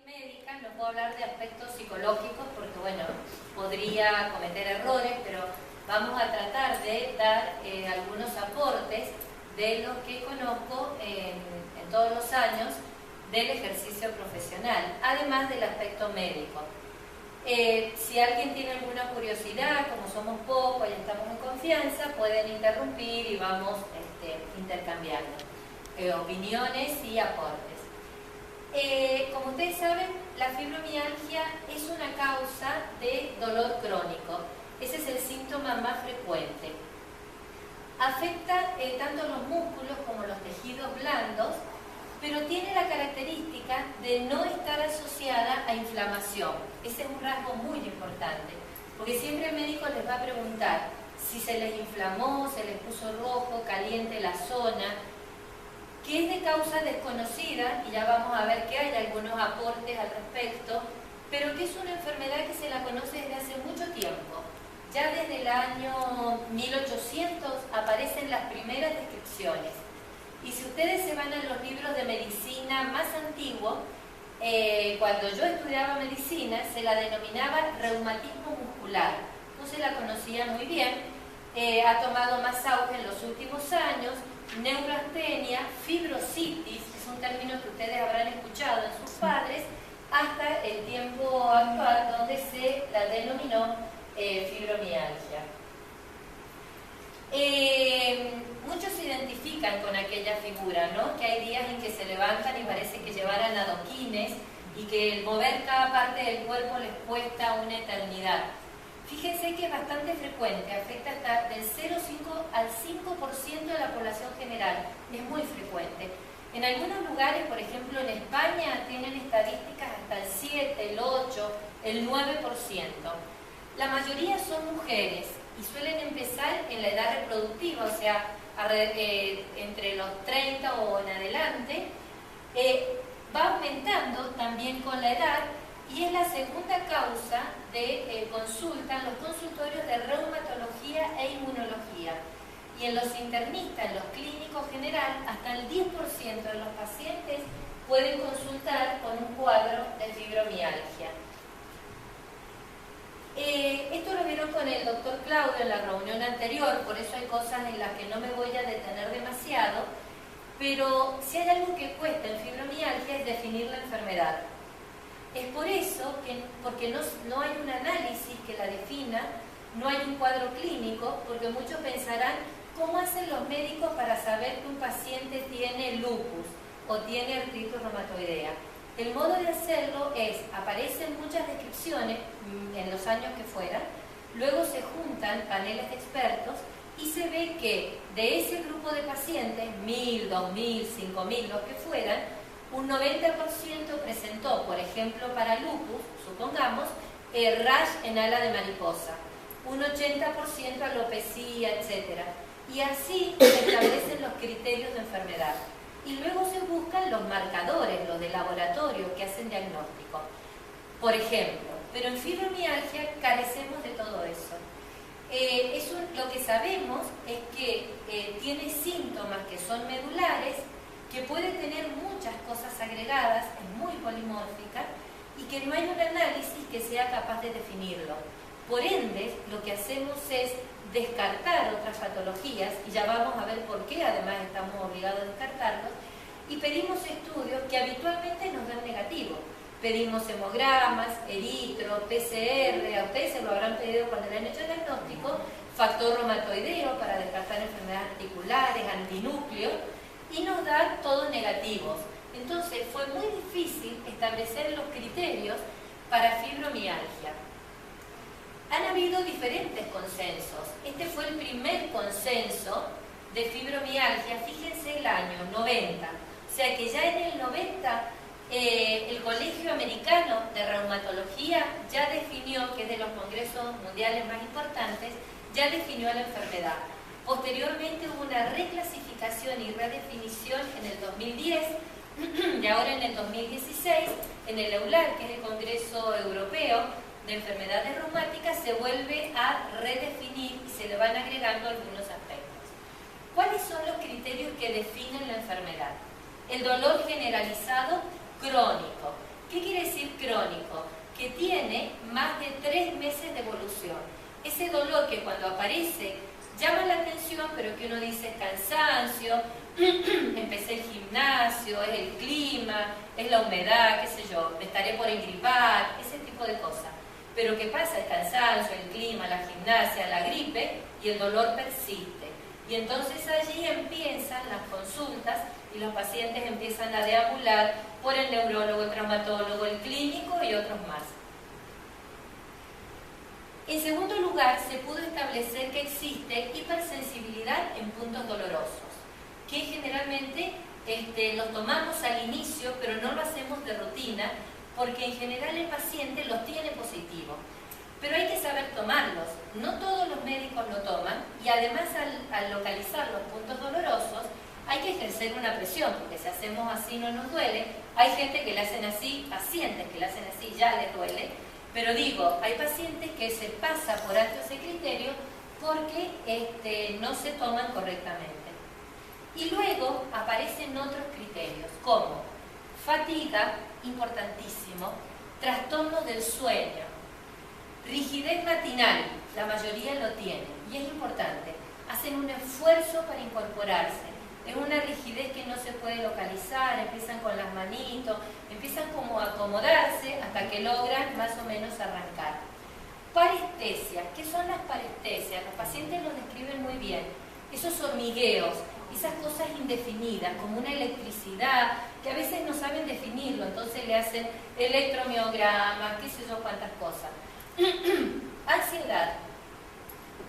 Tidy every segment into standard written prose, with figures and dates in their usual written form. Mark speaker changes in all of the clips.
Speaker 1: médica no puedo hablar de aspectos psicológicos porque, bueno, podría cometer errores, pero vamos a tratar de dar algunos aportes de lo que conozco en todos los años del ejercicio profesional, además del aspecto médico. Si alguien tiene alguna curiosidad, como somos pocos y estamos en confianza, pueden interrumpir y vamos intercambiando opiniones y aportes. Como ustedes saben, la fibromialgia es una causa de dolor crónico. Ese es el síntoma más frecuente. Afecta tanto los músculos como los tejidos blandos, pero tiene la característica de no estar asociada a inflamación. Ese es un rasgo muy importante, porque siempre el médico les va a preguntar si se les inflamó, se les puso rojo, caliente la zona, que es de causa desconocida, y ya vamos a ver que hay algunos aportes al respecto, pero que es una enfermedad que se la conoce desde hace mucho tiempo. Ya desde el año 1800 aparecen las primeras descripciones. Y si ustedes se van a los libros de medicina más antiguos, cuando yo estudiaba medicina se la denominaba reumatismo muscular. No se la conocía muy bien, ha tomado más auge en los últimos años. Neurastenia, fibrositis, es un término que ustedes habrán escuchado en sus padres, hasta el tiempo actual donde se la denominó fibromialgia. Muchos se identifican con aquella figura, ¿no? Que hay días en que se levantan y parece que llevaran adoquines y que el mover cada parte del cuerpo les cuesta una eternidad. Fíjense que es bastante frecuente, afecta hasta del 0,5 al 5% de la población general, es muy frecuente. En algunos lugares, por ejemplo en España, tienen estadísticas hasta el 7, el 8, el 9%. La mayoría son mujeres y suelen empezar en la edad reproductiva, o sea, entre los 30 o en adelante. Va aumentando también con la edad y es la segunda causa de consulta en los consultorios de reumatología e inmunología. Y en los internistas, en los clínicos general, hasta el 10% de los pacientes pueden consultar con un cuadro de fibromialgia. Esto lo vieron con el doctor Claudio en la reunión anterior, por eso hay cosas en las que no me voy a detener demasiado, pero si hay algo que cuesta en fibromialgia es definir la enfermedad. Es por eso que, porque no hay un análisis que la defina, no hay un cuadro clínico, porque muchos pensarán, ¿cómo hacen los médicos para saber que un paciente tiene lupus o tiene artritis reumatoidea? El modo de hacerlo es, aparecen muchas descripciones en los años que fueran, luego se juntan paneles de expertos y se ve que de ese grupo de pacientes, 1000, 2000, 5000, los que fueran, un 90% presentó, por ejemplo, para lupus, supongamos, rash en ala de mariposa, un 80% alopecia, etc. Y así se establecen los criterios de enfermedad. Y luego se buscan los marcadores, los de laboratorio, que hacen diagnóstico. Por ejemplo, pero en fibromialgia carecemos de todo eso. Lo que sabemos es que tiene síntomas que son medulares, que puede tener muchas cosas agregadas, es muy polimórfica, y que no hay un análisis que sea capaz de definirlo. Por ende, lo que hacemos es descartar otras patologías, y ya vamos a ver por qué además estamos obligados a descartarlos, y pedimos estudios que habitualmente nos dan negativos. Pedimos hemogramas, eritro, PCR, a ustedes se lo habrán pedido cuando le han hecho el diagnóstico, factor reumatoideo para descartar enfermedades articulares, antinúcleos, y nos dan todos negativos. Entonces fue muy difícil establecer los criterios para fibromialgia. Han habido diferentes consensos. Este fue el primer consenso de fibromialgia, fíjense el año 90. O sea que ya en el 90 el Colegio Americano de Reumatología ya definió, que es de los congresos mundiales más importantes, ya definió la enfermedad. Posteriormente hubo una reclasificación y redefinición en el 2010 y ahora en el 2016 en el EULAR, que es el Congreso Europeo de Enfermedades Reumáticas, se vuelve a redefinir y se le van agregando algunos aspectos. ¿Cuáles son los criterios que definen la enfermedad? El dolor generalizado crónico. ¿Qué quiere decir crónico? Que tiene más de 3 meses de evolución. Ese dolor que cuando aparece llama la atención, pero que uno dice cansancio, empecé el gimnasio, es el clima, es la humedad, qué sé yo, me estaré por engripar, ese tipo de cosas. Pero ¿qué pasa? El cansancio, el clima, la gimnasia, la gripe, y el dolor persiste. Y entonces allí empiezan las consultas y los pacientes empiezan a deambular por el neurólogo, el traumatólogo, el clínico y otros más. En segundo lugar, se pudo establecer que existe hipersensibilidad en puntos dolorosos, que generalmente los tomamos al inicio, pero no lo hacemos de rutina, porque en general el paciente los tiene positivos. Pero hay que saber tomarlos. No todos los médicos lo toman, y además al localizar los puntos dolorosos, hay que ejercer una presión, porque si hacemos así no nos duele. Hay gente que le hacen así, pacientes que le hacen así, ya les duele. Pero digo, hay pacientes que se pasa por alto ese criterio porque no se toman correctamente. Y luego aparecen otros criterios, como fatiga, importantísimo, trastornos del sueño, rigidez matinal, la mayoría lo tiene, y es importante, hacen un esfuerzo para incorporarse. Es una rigidez que no se puede localizar, empiezan con las manitos, empiezan como a acomodarse hasta que logran más o menos arrancar. Parestesia, ¿qué son las parestesias? Los pacientes lo describen muy bien. Esos hormigueos, esas cosas indefinidas, como una electricidad, que a veces no saben definirlo, entonces le hacen electromiograma, qué sé yo cuántas cosas. Ansiedad.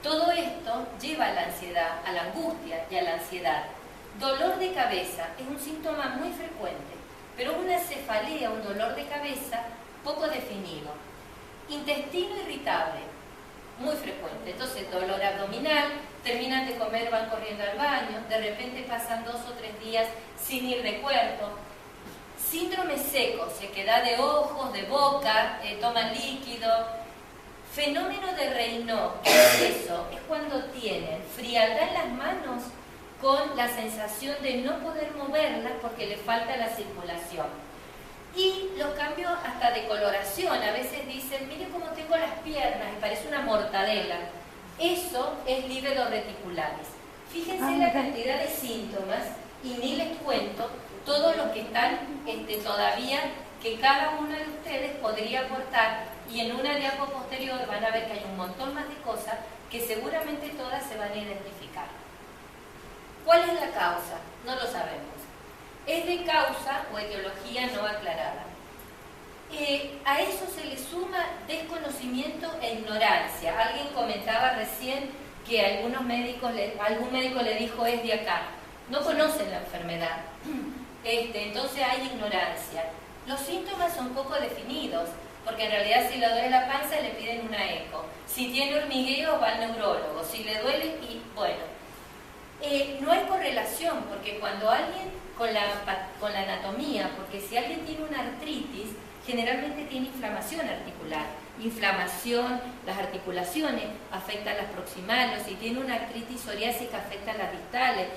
Speaker 1: Todo esto lleva a la ansiedad, a la angustia y a la ansiedad. Dolor de cabeza es un síntoma muy frecuente, pero una cefalea, un dolor de cabeza poco definido. Intestino irritable, muy frecuente. Entonces, dolor abdominal, terminan de comer, van corriendo al baño, de repente pasan 2 o 3 días sin ir de cuerpo. Síndrome seco, sequedad de ojos, de boca, toman líquido. Fenómeno de Raynaud, ¿qué es eso? Es cuando tienen frialdad en las manos con la sensación de no poder moverlas porque le falta la circulación. Y los cambios hasta de coloración, a veces dicen, mire cómo tengo las piernas, y parece una mortadela. Eso es lívido reticularis. Fíjense la cantidad de síntomas, y ni les cuento todos los que están todavía, que cada uno de ustedes podría aportar, y en una diapo posterior van a ver que hay un montón más de cosas que seguramente todas se van a identificar. ¿Cuál es la causa? No lo sabemos. Es de causa o etiología no aclarada. A eso se le suma desconocimiento e ignorancia. Alguien comentaba recién que algún médico le dijo es de acá. No conocen la enfermedad. Entonces hay ignorancia. Los síntomas son poco definidos, porque en realidad si le duele la panza le piden una eco. Si tiene hormigueo va al neurólogo. Si le duele, y bueno. No hay correlación, porque cuando alguien con la anatomía, porque si alguien tiene una artritis, generalmente tiene inflamación articular. Inflamación, las articulaciones afectan las proximales, si tiene una artritis psoriásica afectan las distales,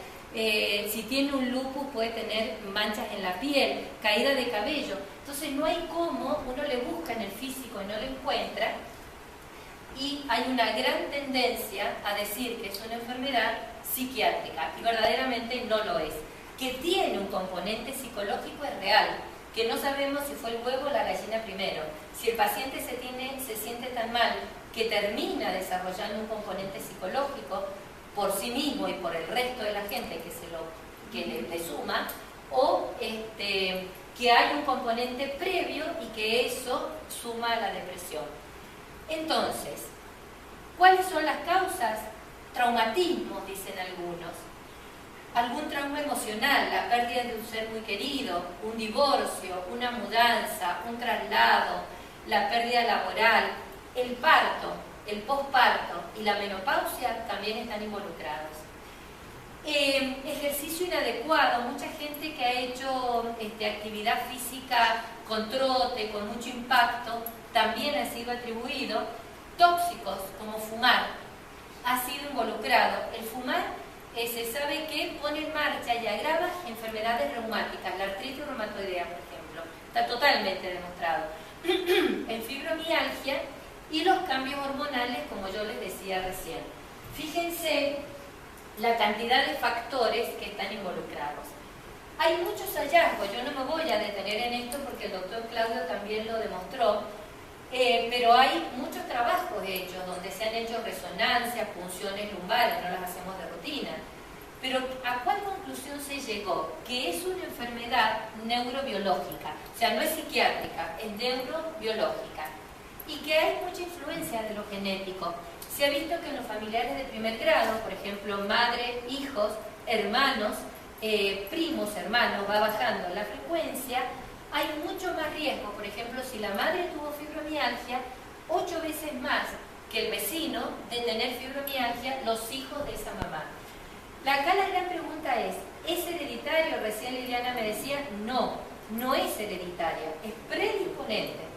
Speaker 1: si tiene un lupus puede tener manchas en la piel, caída de cabello. Entonces no hay cómo, uno le busca en el físico y no lo encuentra, y hay una gran tendencia a decir que es una enfermedad psiquiátrica, y verdaderamente no lo es. Que tiene un componente psicológico es real, que no sabemos si fue el huevo o la gallina primero. Si el paciente se siente tan mal que termina desarrollando un componente psicológico por sí mismo y por el resto de la gente que le suma, o que hay un componente previo y que eso suma a la depresión. Entonces, ¿cuáles son las causas? Traumatismos, dicen algunos. Algún trauma emocional, la pérdida de un ser muy querido, un divorcio, una mudanza, un traslado, la pérdida laboral, el parto, el posparto y la menopausia también están involucrados. Ejercicio inadecuado, mucha gente que ha hecho actividad física con trote, con mucho impacto, también ha sido atribuido. Tóxicos, como fumar, ha sido involucrado. El fumar se sabe que pone en marcha y agrava enfermedades reumáticas, la artritis reumatoidea, por ejemplo, está totalmente demostrado. En fibromialgia y los cambios hormonales, como yo les decía recién. Fíjense la cantidad de factores que están involucrados. Hay muchos hallazgos, yo no me voy a detener en esto porque el doctor Claudio también lo demostró, pero hay muchos trabajos hechos donde se han hecho resonancias, punciones lumbares, no las hacemos de rutina. Pero ¿a cuál conclusión se llegó? Que es una enfermedad neurobiológica, o sea, no es psiquiátrica, es neurobiológica. Y que hay mucha influencia de lo genético. Se ha visto que en los familiares de primer grado, por ejemplo, madre, hijos, hermanos, primos, hermanos, va bajando la frecuencia, hay mucho más riesgo. Por ejemplo, si la madre tuvo fibromialgia, 8 veces más que el vecino de tener fibromialgia los hijos de esa mamá. Acá la gran pregunta es hereditario? Recién Liliana me decía, no es hereditaria, es predisponente.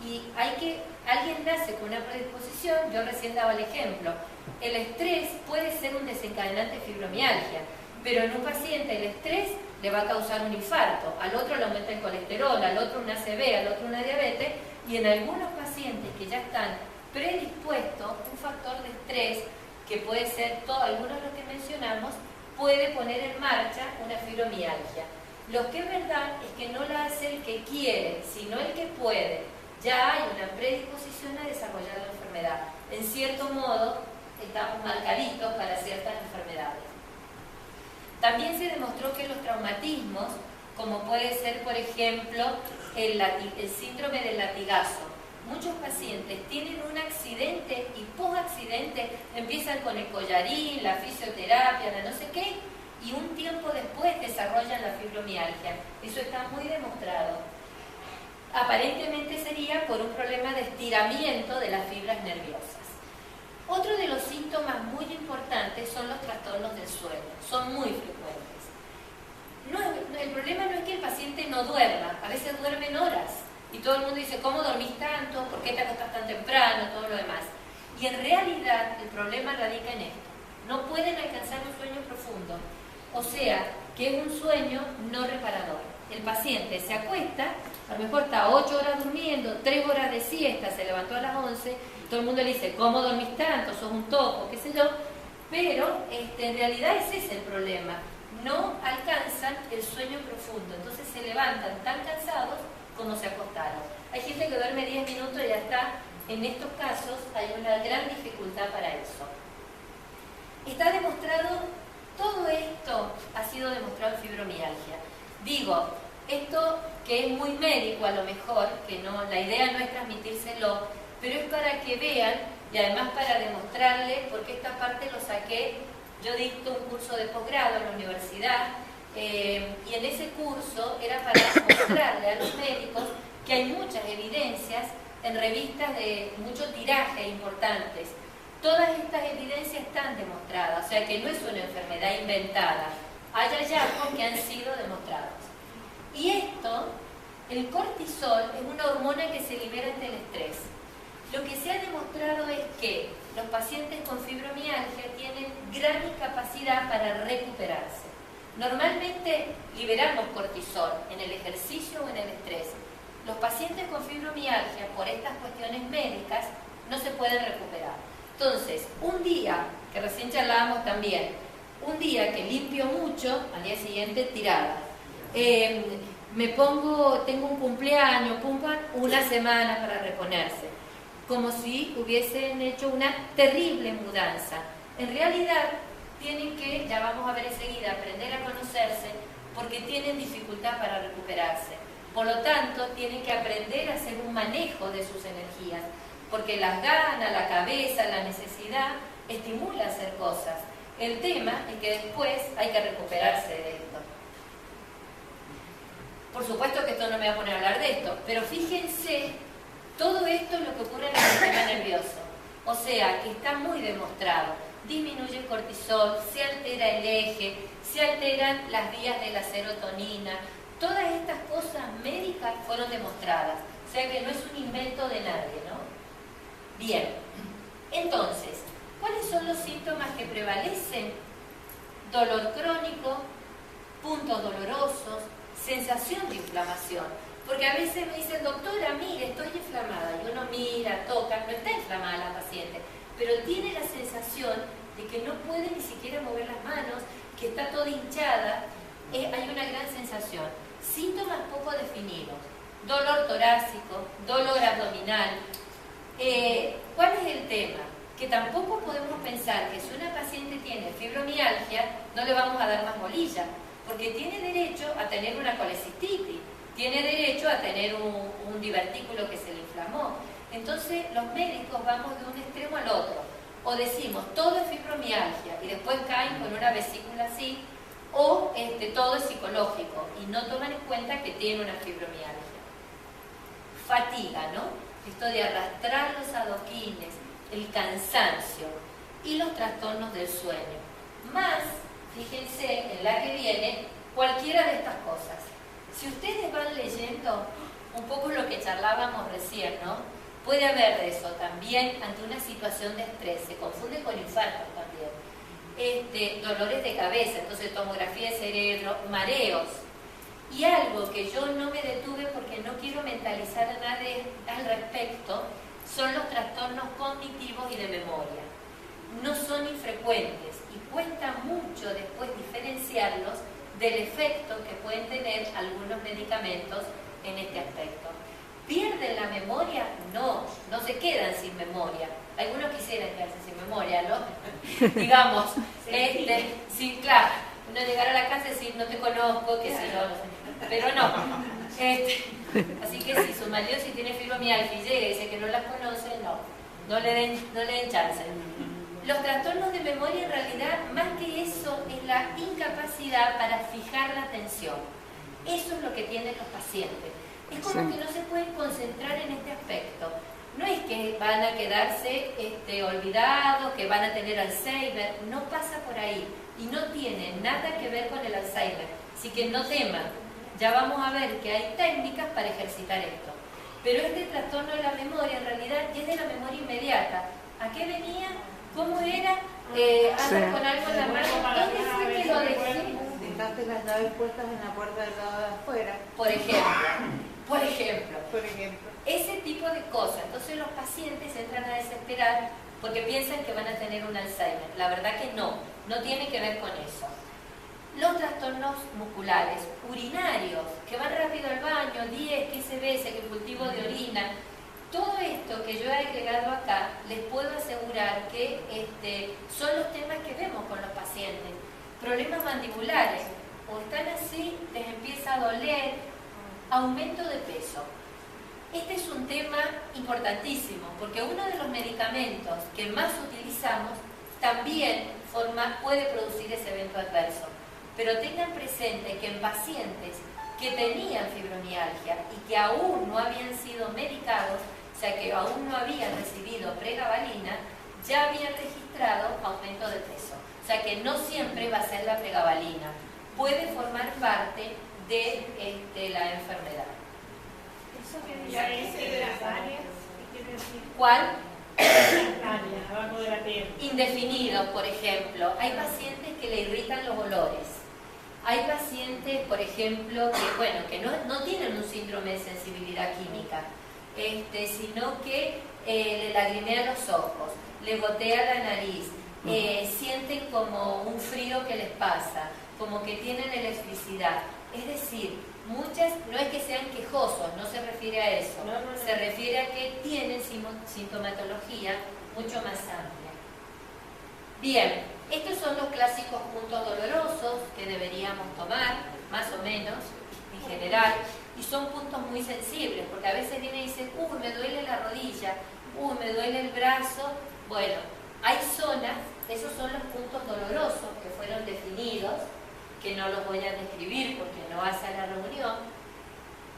Speaker 1: Y alguien nace con una predisposición, yo recién daba el ejemplo, el estrés puede ser un desencadenante de fibromialgia, pero en un paciente el estrés le va a causar un infarto, al otro le aumenta el colesterol, al otro una ACV, al otro una diabetes, y en algunos pacientes que ya están predispuestos, un factor de estrés, que puede ser algunos de los que mencionamos, puede poner en marcha una fibromialgia. Lo que es verdad es que no la hace el que quiere, sino el que puede. Ya hay una predisposición a desarrollar la enfermedad. En cierto modo, estamos marcaditos para ciertas enfermedades. También se demostró que los traumatismos, como puede ser, por ejemplo, el síndrome del latigazo, muchos pacientes tienen un accidente y post-accidente empiezan con el collarín, la fisioterapia, la no sé qué, y un tiempo después desarrollan la fibromialgia. Eso está muy demostrado. Aparentemente sería por un problema de estiramiento de las fibras nerviosas. Otro de los síntomas muy importantes son los trastornos del sueño, son muy frecuentes. El problema no es que el paciente no duerma, a veces duermen horas y todo el mundo dice, ¿cómo dormís tanto? ¿Por qué te acostás tan temprano? Todo lo demás. Y en realidad el problema radica en esto, no pueden alcanzar un sueño profundo, o sea, que es un sueño no reparador. El paciente se acuesta, a lo mejor está 8 horas durmiendo, 3 horas de siesta, se levantó a las 11, todo el mundo le dice, ¿cómo dormís tanto? Sos un topo, qué sé yo, pero en realidad ese es el problema, no alcanzan el sueño profundo, entonces se levantan tan cansados como se acostaron. Hay gente que duerme 10 minutos y ya está, en estos casos hay una gran dificultad para eso. Está demostrado, todo esto ha sido demostrado en fibromialgia. Digo, esto que es muy médico a lo mejor, que no, la idea no es transmitírselo, pero es para que vean y además para demostrarles, porque esta parte lo saqué, yo dicto un curso de posgrado en la universidad y en ese curso era para mostrarle a los médicos que hay muchas evidencias en revistas de mucho tiraje importantes. Todas estas evidencias están demostradas, o sea que no es una enfermedad inventada, hay hallazgos que han sido demostrados. Y esto, el cortisol, es una hormona que se libera ante el estrés. Lo que se ha demostrado es que los pacientes con fibromialgia tienen gran incapacidad para recuperarse. Normalmente liberamos cortisol en el ejercicio o en el estrés. Los pacientes con fibromialgia, por estas cuestiones médicas, no se pueden recuperar. Entonces, un día, que recién charlábamos también, un día que limpio mucho, al día siguiente tirada. Tengo un cumpleaños, una semana para reponerse. Como si hubiesen hecho una terrible mudanza. En realidad, tienen que, ya vamos a ver enseguida, aprender a conocerse, porque tienen dificultad para recuperarse. Por lo tanto, tienen que aprender a hacer un manejo de sus energías, porque las ganas, la cabeza, la necesidad, estimula a hacer cosas. El tema es que después hay que recuperarse de esto. Por supuesto que esto no me va a poner a hablar de esto, pero fíjense, todo esto es lo que ocurre en el sistema nervioso. O sea, que está muy demostrado. Disminuye el cortisol, se altera el eje, se alteran las vías de la serotonina. Todas estas cosas médicas fueron demostradas. O sea que no es un invento de nadie, ¿no? Bien, entonces, ¿cuáles son los síntomas que prevalecen? Dolor crónico, puntos dolorosos, sensación de inflamación. Porque a veces me dicen, doctora, mire, estoy inflamada. Y uno mira, toca, no está inflamada la paciente, pero tiene la sensación de que no puede ni siquiera mover las manos, que está toda hinchada. Hay una gran sensación. Síntomas poco definidos. Dolor torácico, dolor abdominal. ¿Cuál es el tema? Que tampoco podemos pensar que si una paciente tiene fibromialgia, no le vamos a dar más bolilla, porque tiene derecho a tener una colecistitis, tiene derecho a tener un divertículo que se le inflamó. Entonces los médicos vamos de un extremo al otro, o decimos todo es fibromialgia y después caen con una vesícula así, o todo es psicológico y no toman en cuenta que tiene una fibromialgia. Fatiga, ¿no? Esto de arrastrar los adoquines, el cansancio y los trastornos del sueño. Más, fíjense en la que viene, cualquiera de estas cosas. Si ustedes van leyendo un poco lo que charlábamos recién, ¿no? Puede haber de eso también ante una situación de estrés, se confunde con infartos también. Dolores de cabeza, entonces tomografía de cerebro, mareos. Y algo que yo no me detuve porque no quiero mentalizar a nadie al respecto, son los trastornos cognitivos y de memoria. No son infrecuentes y cuesta mucho después diferenciarlos del efecto que pueden tener algunos medicamentos en este aspecto. ¿Pierden la memoria? No, no se quedan sin memoria. Algunos quisieran quedarse sin memoria, ¿no? Digamos, sí, claro, uno llegar a la casa y decir, no te conozco, que si no, pero no. Así que si su marido si tiene fibromialgia y llega y dice que no las conoce, no le den chance. Los trastornos de memoria en realidad, más que eso, es la incapacidad para fijar la atención. Eso es lo que tienen los pacientes. Es como que no se pueden concentrar en este aspecto. No es que van a quedarse olvidados, que van a tener Alzheimer, no pasa por ahí. Y no tiene nada que ver con el Alzheimer. Así que no teman. Ya vamos a ver que hay técnicas para ejercitar esto. Pero este trastorno de la memoria en realidad es de la memoria inmediata. ¿A qué venía? ¿Cómo era? Anda con algo en la mano. ¿Dónde fue que lo dejé?
Speaker 2: Dejaste las llaves puestas en la puerta del lado de afuera.
Speaker 1: Por ejemplo. Ese tipo de cosas. Entonces los pacientes entran a desesperar porque piensan que van a tener un Alzheimer. La verdad que no tiene que ver con eso. Los trastornos musculares, urinarios, que van rápido al baño, 10, 15 veces, que cultivo de orina. Todo esto que yo he agregado acá, les puedo asegurar que son los temas que vemos con los pacientes. Problemas mandibulares, o están así, les empieza a doler, aumento de peso. Este es un tema importantísimo, porque uno de los medicamentos que más utilizamos también puede producir ese evento adverso. Pero tengan presente que en pacientes que tenían fibromialgia y que aún no habían sido medicados, o sea que aún no habían recibido pregabalina, ya habían registrado aumento de peso. O sea que no siempre va a ser la pregabalina, puede formar parte de la enfermedad.
Speaker 3: ¿Eso que dice de las áreas? ¿Qué quiere decir?
Speaker 1: ¿Cuál?
Speaker 3: Áreas, abajo de la piel.
Speaker 1: Indefinidos, por ejemplo. Hay pacientes que le irritan los olores. Hay pacientes, por ejemplo, que no tienen un síndrome de sensibilidad química, sino que le lagrimean los ojos, le gotea la nariz, sienten como un frío que les pasa, como que tienen electricidad. Es decir, muchas, no es que sean quejosos, no se refiere a eso, se refiere a que tienen sintomatología mucho más amplia. Bien, estos son los clásicos puntos dolorosos que deberíamos tomar, más o menos, en general, y son puntos muy sensibles, porque a veces vienen y dicen, me duele la rodilla, me duele el brazo. Bueno, hay zonas, esos son los puntos dolorosos que fueron definidos, que no los voy a describir porque no hace a la reunión.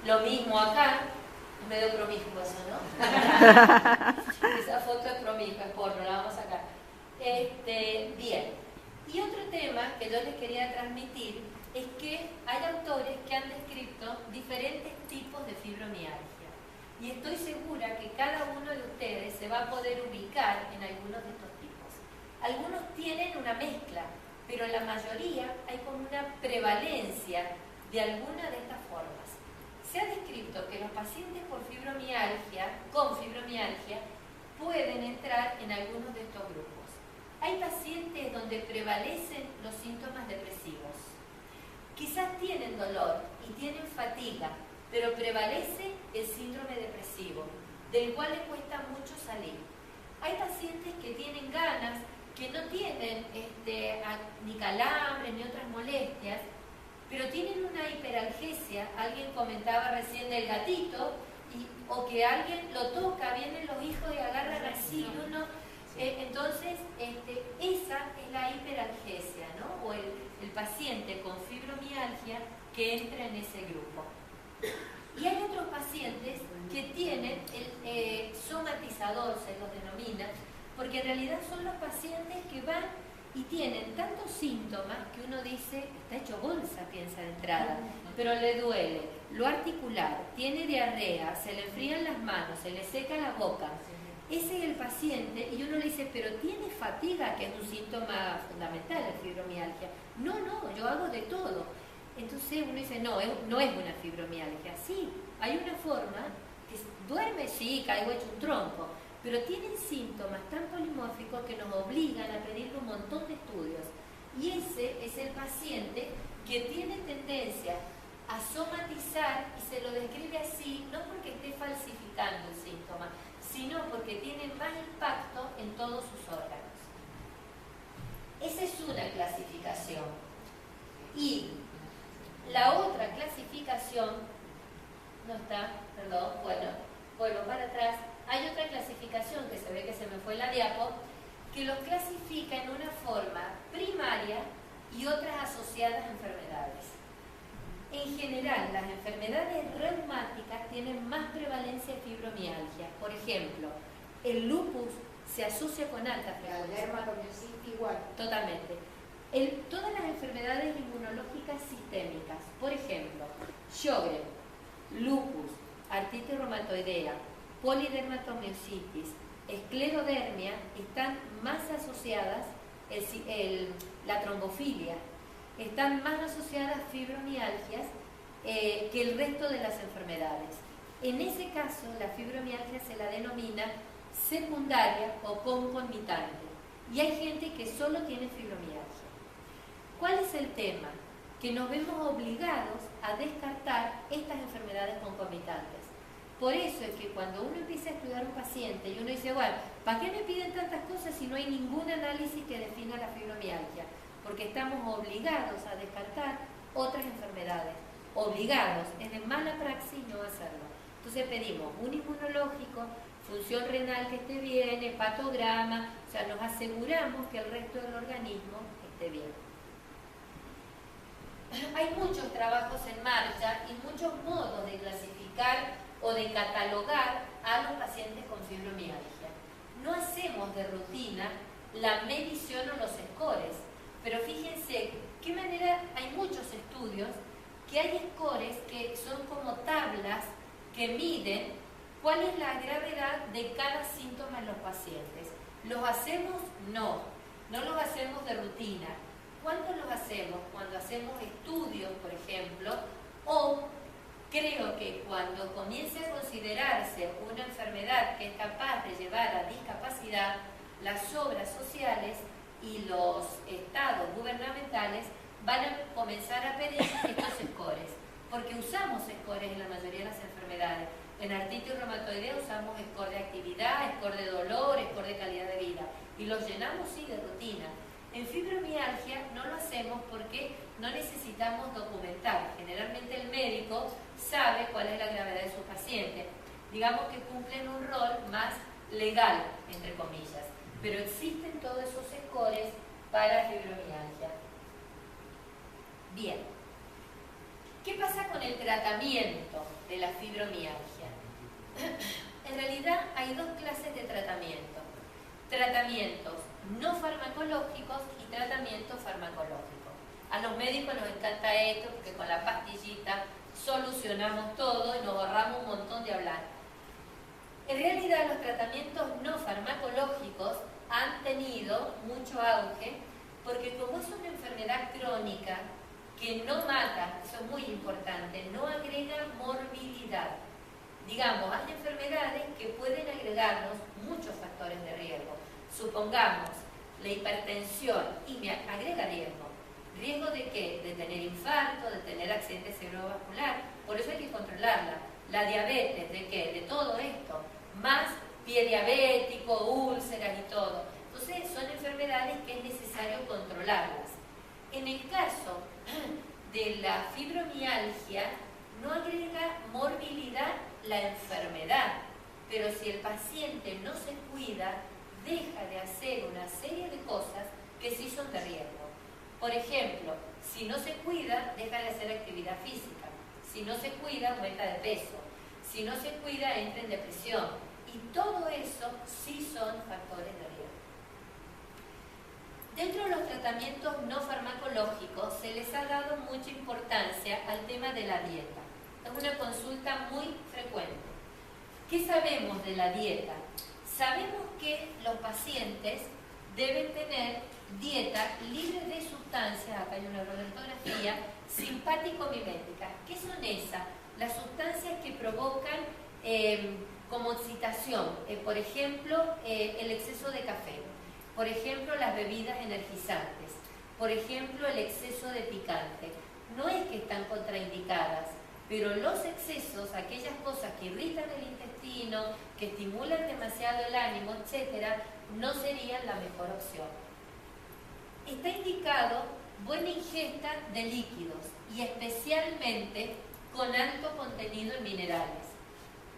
Speaker 1: Lo mismo acá, es medio promiscuo eso, ¿no? Esa foto es promiscua, es porno, la vamos a sacar. Bien. Y otro tema que yo les quería transmitir es que hay autores que han descrito diferentes tipos de fibromialgia. Y estoy segura que cada uno de ustedes se va a poder ubicar en algunos de estos tipos. Algunos tienen una mezcla, pero en la mayoría hay como una prevalencia de alguna de estas formas. se ha descrito que los pacientes con fibromialgia, pueden entrar en algunos de estos grupos. Hay pacientes donde prevalecen los síntomas depresivos. Quizás tienen dolor y tienen fatiga, pero prevalece el síndrome depresivo, del cual les cuesta mucho salir. Hay pacientes que tienen ganas, que no tienen ni calambres ni otras molestias, pero tienen una hiperalgesia. Alguien comentaba recién del gatito, o que alguien lo toca, vienen los hijos y agarran así, uno... entonces, esa es la hiperalgesia, ¿no? O el paciente con fibromialgia que entra en ese grupo. Y hay otros pacientes que tienen el somatizador, se los denomina, porque en realidad son los pacientes que van y tienen tantos síntomas que uno dice, está hecho bolsa, piensa de entrada, pero le duele lo articular, tiene diarrea, se le enfrían las manos, se le seca la boca. Ese es el paciente, y uno le dice, pero tiene fatiga, que es un síntoma fundamental de fibromialgia. No, yo hago de todo. Entonces uno dice, no es una fibromialgia. Sí, hay una forma que duerme, sí, caigo hecho un tronco, pero tienen síntomas tan polimórficos que nos obligan a pedirle un montón de estudios. Y ese es el paciente que tiene tendencia a somatizar, y se lo describe así, no porque esté falsificando el síntoma, sino porque tiene más impacto en todos sus órganos. Esa es una clasificación. Y la otra clasificación, no está, perdón, bueno, vuelvo para atrás. Hay otra clasificación que se ve que se me fue la diapo, que los clasifica en una forma primaria y otras asociadas a enfermedades. En general, las enfermedades reumáticas tienen más prevalencia de fibromialgia. Por ejemplo, el lupus se asocia con alta frecuencia.
Speaker 2: La dermatomiositis igual.
Speaker 1: Totalmente. Todas las enfermedades inmunológicas sistémicas, por ejemplo, Sjögren, lupus, artritis reumatoidea, polidermatomiositis, esclerodermia, están más asociadas, la trombofilia, están más asociadas a fibromialgias que el resto de las enfermedades. En ese caso, la fibromialgia se la denomina secundaria o concomitante. Y hay gente que solo tiene fibromialgia. ¿Cuál es el tema? Que nos vemos obligados a descartar estas enfermedades concomitantes. Por eso es que cuando uno empieza a estudiar un paciente y uno dice, bueno, ¿para qué me piden tantas cosas si no hay ningún análisis que defina la fibromialgia? Porque estamos obligados a descartar otras enfermedades. Obligados, es de mala praxis no hacerlo. Entonces pedimos un inmunológico, función renal que esté bien, hepatograma, o sea, nos aseguramos que el resto del organismo esté bien. Hay muchos trabajos en marcha y muchos modos de clasificar o de catalogar a los pacientes con fibromialgia. No hacemos de rutina la medición o los scores, pero fíjense qué manera, hay muchos estudios que hay scores que son como tablas que miden cuál es la gravedad de cada síntoma en los pacientes. ¿Los hacemos? No los hacemos de rutina. ¿Cuándo los hacemos? Cuando hacemos estudios, por ejemplo, o creo que cuando comience a considerarse una enfermedad que es capaz de llevar a discapacidad, las obras sociales y los estados gubernamentales van a comenzar a pedir estos scores, porque usamos scores en la mayoría de las enfermedades. En artritis reumatoidea usamos score de actividad, score de dolor, score de calidad de vida, y los llenamos sí de rutina. En fibromialgia no lo hacemos porque no necesitamos documentar. Generalmente el médico sabe cuál es la gravedad de su paciente. Digamos que cumplen un rol más legal, entre comillas, pero existen todos esos scores para fibromialgia. Bien, ¿qué pasa con el tratamiento de la fibromialgia? En realidad hay dos clases de tratamiento. Tratamientos no farmacológicos y tratamientos farmacológicos. A los médicos nos encanta esto porque con la pastillita solucionamos todo y nos ahorramos un montón de hablar. En realidad los tratamientos no farmacológicos han tenido mucho auge porque como es una enfermedad crónica que no mata, eso es muy importante, no agrega agrega morbilidad. Digamos, hay enfermedades que pueden agregarnos muchos factores de riesgo. Supongamos, la hipertensión y me agrega riesgo. ¿Riesgo de qué? De tener infarto, de tener accidente cerebrovascular. Por eso hay que controlarla. La diabetes, ¿de qué? De todo esto. Más pie diabético, úlceras y todo. Entonces son enfermedades que es necesario controlarlas. En el caso de la fibromialgia, no agrega morbilidad la enfermedad, pero si el paciente no se cuida, deja de hacer una serie de cosas que sí son de riesgo. Por ejemplo, si no se cuida, deja de hacer actividad física. Si no se cuida, aumenta de peso. Si no se cuida, entra en depresión. Y todo eso sí son factores de riesgo. Dentro de los tratamientos no farmacológicos se les ha dado mucha importancia al tema de la dieta. Es una consulta muy frecuente. ¿Qué sabemos de la dieta? Sabemos que los pacientes deben tener dieta libre de sustancias, acá hay una ortografía, simpático-miméticas. ¿Qué son esas? Las sustancias que provocan como excitación, por ejemplo, el exceso de café, por ejemplo, las bebidas energizantes, por ejemplo, el exceso de picante. No es que están contraindicadas, pero los excesos, aquellas cosas que irritan el intestino, que estimulan demasiado el ánimo, etc., no serían la mejor opción. Está indicado buena ingesta de líquidos y especialmente con alto contenido en minerales.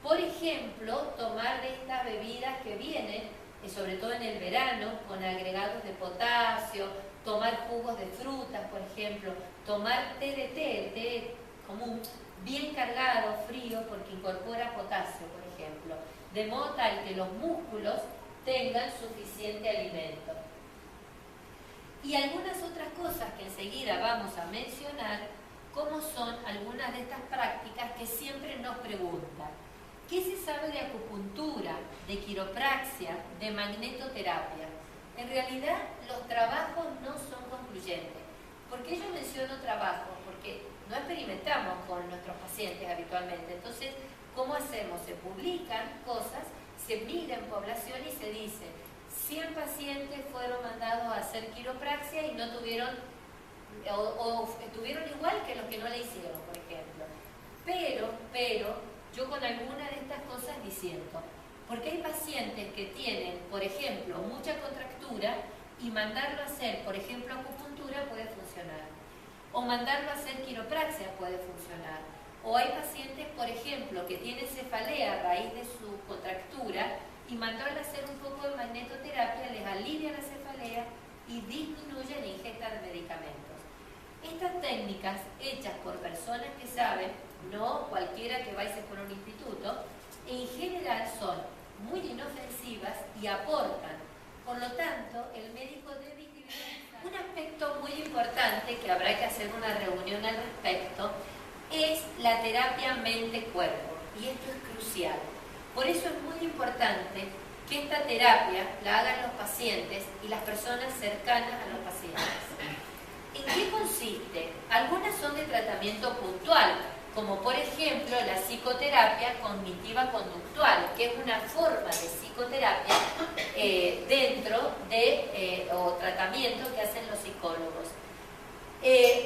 Speaker 1: Por ejemplo, tomar de estas bebidas que vienen, sobre todo en el verano, con agregados de potasio, tomar jugos de frutas, por ejemplo, tomar té de té, el té común, bien cargado, frío, porque incorpora potasio, por ejemplo, de modo tal que los músculos tengan suficiente alimento. Y algunas otras cosas que enseguida vamos a mencionar, como son algunas de estas prácticas que siempre nos preguntan. ¿Qué se sabe de acupuntura, de quiropraxia, de magnetoterapia? En realidad, los trabajos no son concluyentes. ¿Por qué yo menciono trabajos? Porque no experimentamos con nuestros pacientes habitualmente. Entonces, ¿cómo hacemos? Se publican cosas, se mira en población y se dice 100 pacientes fueron mandados a hacer quiropraxia y no tuvieron, o estuvieron igual que los que no le hicieron, por ejemplo. Pero, yo con alguna de estas cosas disiento, porque hay pacientes que tienen, por ejemplo, mucha contractura y mandarlo a hacer, por ejemplo, acupuntura puede funcionar, o mandarlo a hacer quiropraxia puede funcionar, o hay pacientes, por ejemplo, que tienen cefalea a raíz de su contractura y mandarlo a hacer un poco de magnetoterapia les alivia la cefalea y disminuye la ingesta de medicamentos. Estas técnicas hechas por personas que saben, no cualquiera que vaya por un instituto, en general son muy inofensivas y aportan. Por lo tanto, el médico debe individualizar. Un aspecto muy importante que habrá que hacer una reunión al respecto es la terapia mente-cuerpo, y esto es crucial. Por eso es muy importante que esta terapia la hagan los pacientes y las personas cercanas a los pacientes. ¿En qué consiste? Algunas son de tratamiento puntual, como por ejemplo la psicoterapia cognitiva conductual, que es una forma de psicoterapia dentro de o tratamiento que hacen los psicólogos.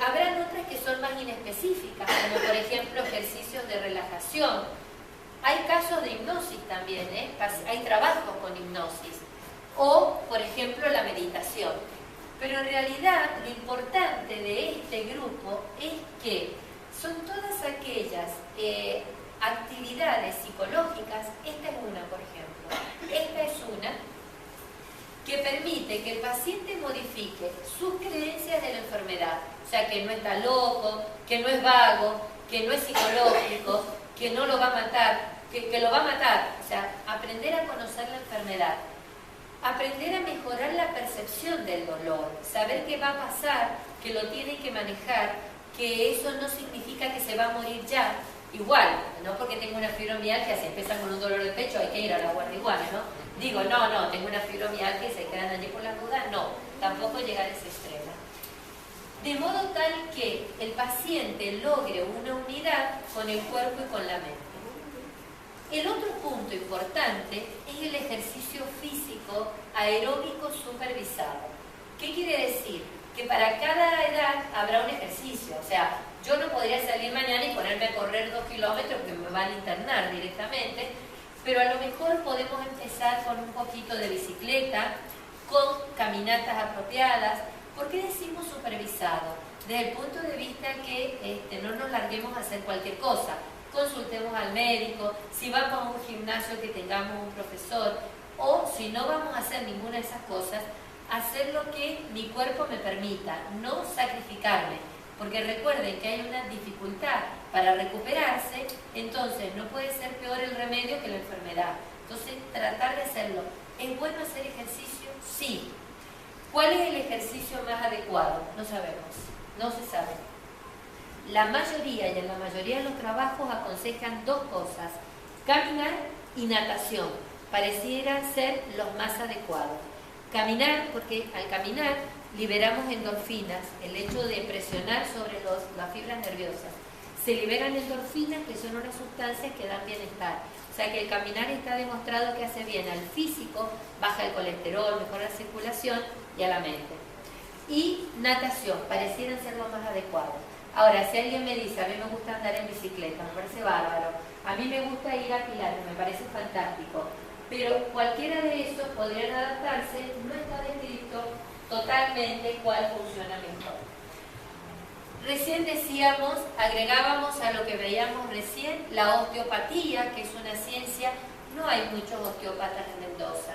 Speaker 1: Habrán otras que son más inespecíficas, como por ejemplo ejercicios de relajación. Hay casos de hipnosis también, hay trabajos con hipnosis, o por ejemplo la meditación. Pero en realidad lo importante de este grupo es que son todas aquellas actividades psicológicas. Esta es una, por ejemplo. Esta es una que permite que el paciente modifique sus creencias de la enfermedad. O sea, que no está loco, que no es vago, que no es psicológico, que no lo va a matar, que lo va a matar. O sea, aprender a conocer la enfermedad. Aprender a mejorar la percepción del dolor, saber qué va a pasar, que lo tiene que manejar, que eso no significa que se va a morir ya, igual, no porque tengo una fibromialgia, si empiezan con un dolor de pecho hay que ir a la guardia igual, ¿no? Digo, no, tengo una fibromialgia y se quedan allí por la duda, no, tampoco llegar a ese extremo. de modo tal que el paciente logre una unidad con el cuerpo y con la mente. El otro punto importante es el ejercicio físico aeróbico supervisado. ¿Qué quiere decir? Que para cada edad habrá un ejercicio. O sea, yo no podría salir mañana y ponerme a correr 2 kilómetros porque me van a internar directamente, pero a lo mejor podemos empezar con un poquito de bicicleta, con caminatas apropiadas. ¿Por qué decimos supervisado? Desde el punto de vista que no nos larguemos a hacer cualquier cosa. Consultemos al médico, si vamos a un gimnasio que tengamos un profesor, o si no vamos a hacer ninguna de esas cosas, hacer lo que mi cuerpo me permita, no sacrificarme. Porque recuerden que hay una dificultad para recuperarse, entonces no puede ser peor el remedio que la enfermedad. Entonces, tratar de hacerlo. ¿Es bueno hacer ejercicio? Sí. ¿Cuál es el ejercicio más adecuado? No sabemos, no se sabe. La mayoría, y en la mayoría de los trabajos, aconsejan dos cosas: caminar y natación. Parecieran ser los más adecuados. Caminar, porque al caminar liberamos endorfinas, el hecho de presionar sobre las fibras nerviosas. Se liberan endorfinas, que son unas sustancias que dan bienestar. O sea que el caminar está demostrado que hace bien al físico, baja el colesterol, mejora la circulación y a la mente. Y natación, parecieran ser los más adecuados. Ahora, si alguien me dice, a mí me gusta andar en bicicleta, me parece bárbaro, a mí me gusta ir a Pilates, me parece fantástico, pero cualquiera de esos podrían adaptarse, no está descrito totalmente cuál funciona mejor. Recién decíamos, agregábamos a lo que veíamos recién, la osteopatía, que es una ciencia. No hay muchos osteópatas en Mendoza,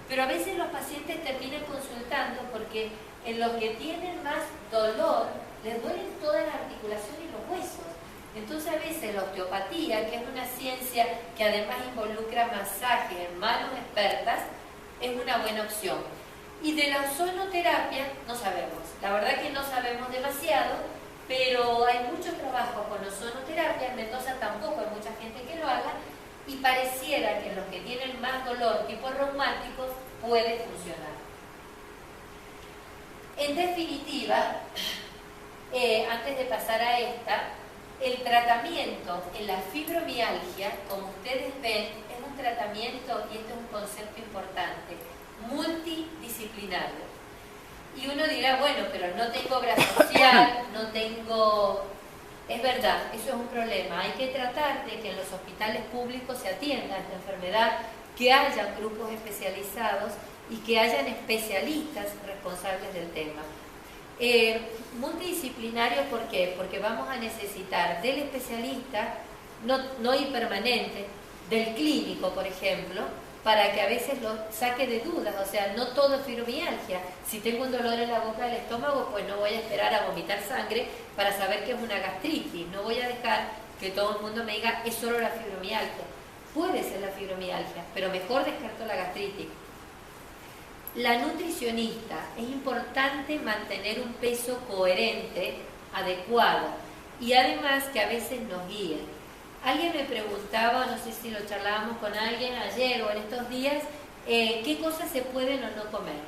Speaker 1: pero a veces los pacientes terminan consultando porque en los que tienen más dolor, les duelen todas las articulaciones y los huesos. Entonces a veces la osteopatía, que es una ciencia que además involucra masaje en manos expertas, es una buena opción. Y de la ozonoterapia no sabemos, la verdad que no sabemos demasiado, pero hay mucho trabajo con ozonoterapia. En Mendoza tampoco hay mucha gente que lo haga, y pareciera que en los que tienen más dolor tipo reumáticos puede funcionar. En definitiva, antes de pasar a esta, el tratamiento en la fibromialgia, como ustedes ven, es un tratamiento, y este es un concepto importante, multidisciplinario. Y uno dirá, bueno, pero no tengo obra social, no tengo... Es verdad, eso es un problema. Hay que tratar de que en los hospitales públicos se atienda esta enfermedad, que haya grupos especializados y que hayan especialistas responsables del tema. Multidisciplinario, ¿por qué? Porque vamos a necesitar del especialista, no permanente, del clínico, por ejemplo, para que a veces lo saque de dudas. O sea, no todo es fibromialgia. Si tengo un dolor en la boca del estómago, pues no voy a esperar a vomitar sangre para saber que es una gastritis. No voy a dejar que todo el mundo me diga, es solo la fibromialgia. Puede ser la fibromialgia, pero mejor descarto la gastritis. La nutricionista, es importante mantener un peso coherente, adecuado, y además que a veces nos guíe. Alguien me preguntaba, no sé si lo charlábamos con alguien ayer o en estos días, qué cosas se pueden o no comer.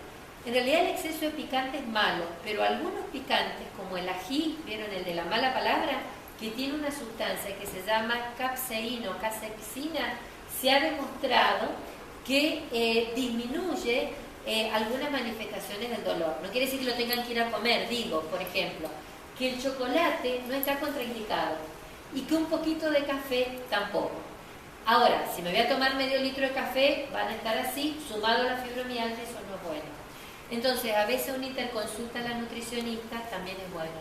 Speaker 1: En realidad el exceso de picante es malo, pero algunos picantes, como el ají, ¿vieron el de la mala palabra? Que tiene una sustancia que se llama capsaína o capsaicina, se ha demostrado que disminuye algunas manifestaciones del dolor. No quiere decir que lo tengan que ir a comer, digo, por ejemplo, que el chocolate no está contraindicado y que un poquito de café tampoco. Ahora, si me voy a tomar medio litro de café, van a estar así, sumado a la fibromialgia, eso no es bueno. Entonces, a veces una interconsulta a la nutricionista también es bueno.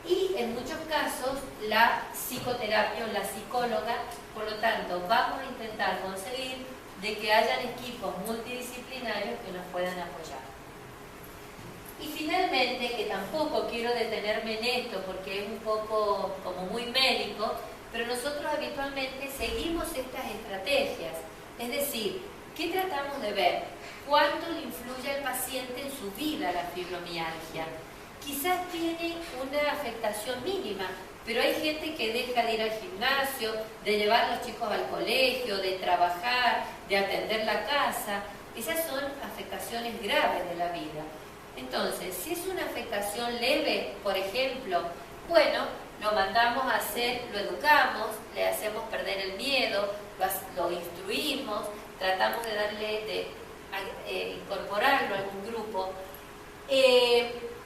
Speaker 1: Y en muchos casos, la psicoterapia o la psicóloga. Por lo tanto, vamos a intentar conseguir de que hayan equipos multidisciplinarios que nos puedan apoyar. Y finalmente, que tampoco quiero detenerme en esto porque es un poco como muy médico, pero nosotros habitualmente seguimos estas estrategias. Es decir, ¿qué tratamos de ver? ¿Cuánto le influye al paciente en su vida la fibromialgia? Quizás tiene una afectación mínima, pero hay gente que deja de ir al gimnasio, de llevar a los chicos al colegio, de trabajar, de atender la casa. Esas son afectaciones graves de la vida. Entonces, si es una afectación leve, por ejemplo, bueno, lo mandamos a hacer, lo educamos, le hacemos perder el miedo, lo instruimos, tratamos de darle, incorporarlo a algún grupo,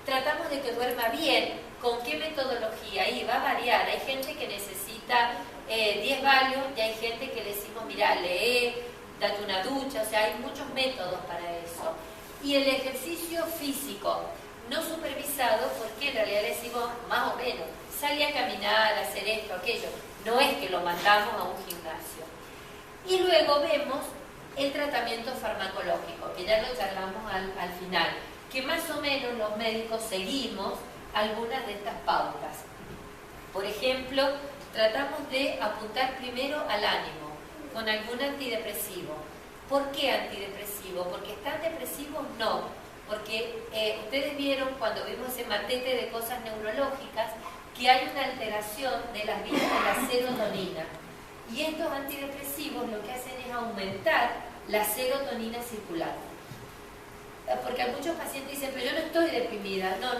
Speaker 1: tratamos de que duerma bien. ¿Con qué metodología? Ahí va a variar. Hay gente que necesita 10 Valium y hay gente que le decimos, mira, lee, date una ducha, o sea, hay muchos métodos para eso. Y el ejercicio físico no supervisado, porque en realidad le decimos más o menos, sale a caminar, a hacer esto, aquello, no es que lo mandamos a un gimnasio. Y luego vemos el tratamiento farmacológico, que ya lo charlamos al final, que más o menos los médicos seguimos algunas de estas pautas. Por ejemplo, tratamos de apuntar primero al ánimo, con algún antidepresivo. ¿Por qué antidepresivo? ¿Porque están depresivos? No, porque ustedes vieron cuando vimos ese matete de cosas neurológicas que hay una alteración de las vías de la serotonina. Y estos antidepresivos lo que hacen es aumentar la serotonina circulante. Porque muchos pacientes dicen, pero yo no estoy deprimida. No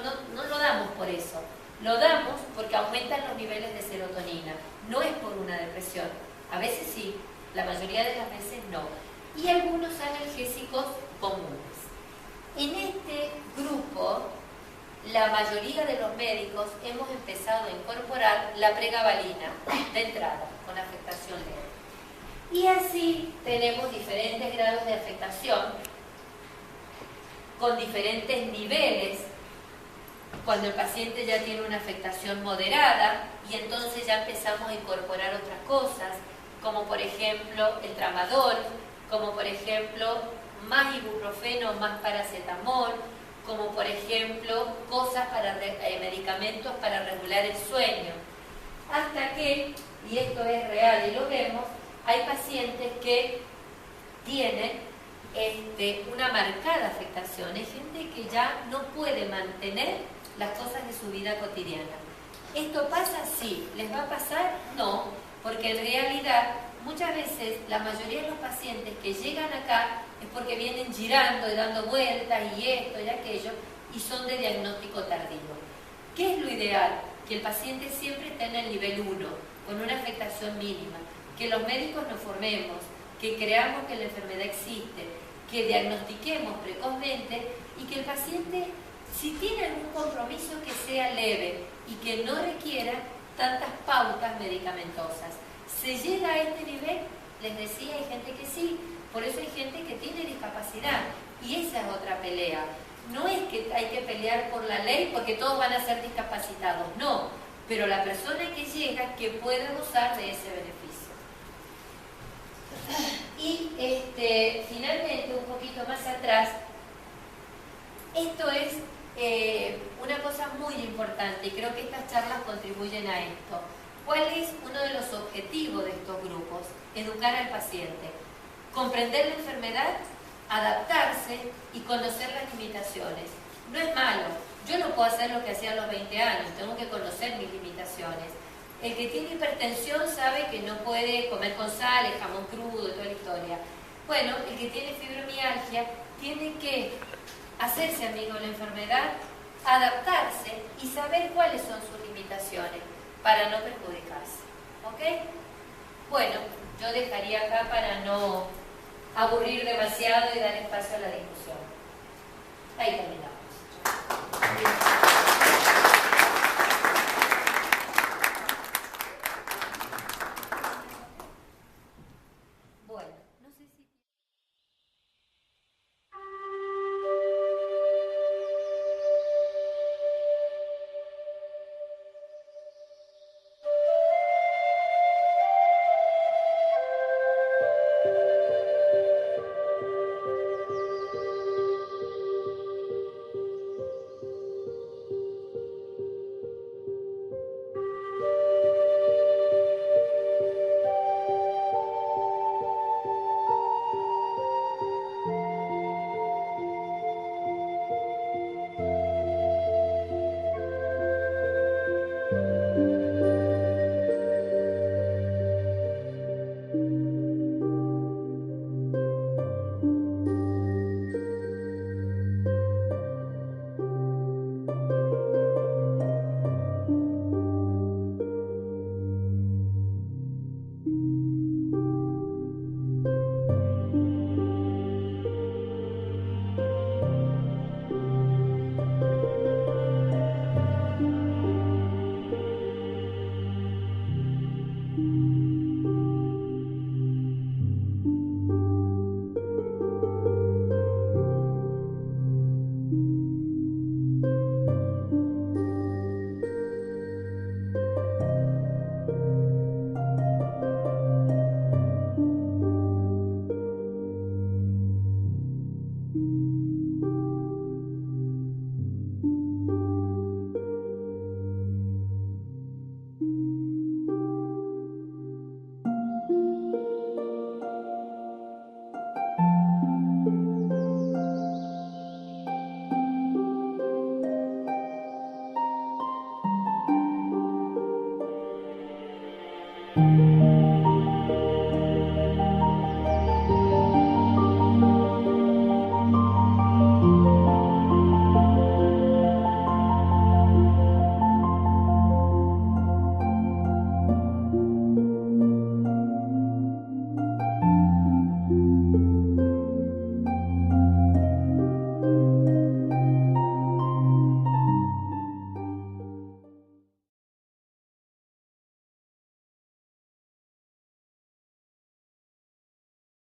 Speaker 1: lo damos por eso. Lo damos porque aumentan los niveles de serotonina. No es por una depresión. A veces sí, la mayoría de las veces no. Y algunos analgésicos comunes. En este grupo, la mayoría de los médicos hemos empezado a incorporar la pregabalina de entrada, con afectación leve. Y así tenemos diferentes grados de afectación, con diferentes niveles, cuando el paciente ya tiene una afectación moderada y entonces ya empezamos a incorporar otras cosas, como por ejemplo el tramadol, como por ejemplo más ibuprofeno, más paracetamol, como por ejemplo cosas para medicamentos para regular el sueño. Hasta que, y esto es real y lo vemos, hay pacientes que tienen una marcada afectación. Hay gente que ya no puede mantener las cosas de su vida cotidiana. ¿Esto pasa? Sí. ¿Les va a pasar? No, porque en realidad muchas veces la mayoría de los pacientes que llegan acá es porque vienen girando y dando vueltas y esto y aquello y son de diagnóstico tardío. ¿Qué es lo ideal? Que el paciente siempre esté en el nivel 1, con una afectación mínima, que los médicos nos formemos, que creamos que la enfermedad existe, que diagnostiquemos precozmente y que el paciente, si tiene algún compromiso, que sea leve y que no requiera tantas pautas medicamentosas. ¿Se llega a este nivel? Les decía, hay gente que sí, por eso hay gente que tiene discapacidad y esa es otra pelea. No es que hay que pelear por la ley porque todos van a ser discapacitados, no, pero la persona que llega que puede gozar de ese beneficio. Y finalmente, un poquito más atrás, esto es una cosa muy importante y creo que estas charlas contribuyen a esto. ¿Cuál es uno de los objetivos de estos grupos? Educar al paciente, comprender la enfermedad, adaptarse y conocer las limitaciones. No es malo, yo no puedo hacer lo que hacía a los 20 años, tengo que conocer mis limitaciones. El que tiene hipertensión sabe que no puede comer con sal, el jamón crudo y toda la historia. Bueno, el que tiene fibromialgia tiene que hacerse amigo de la enfermedad, adaptarse y saber cuáles son sus limitaciones para no perjudicarse. ¿Ok? Bueno, yo dejaría acá para no aburrir demasiado y dar espacio a la discusión. Ahí terminamos.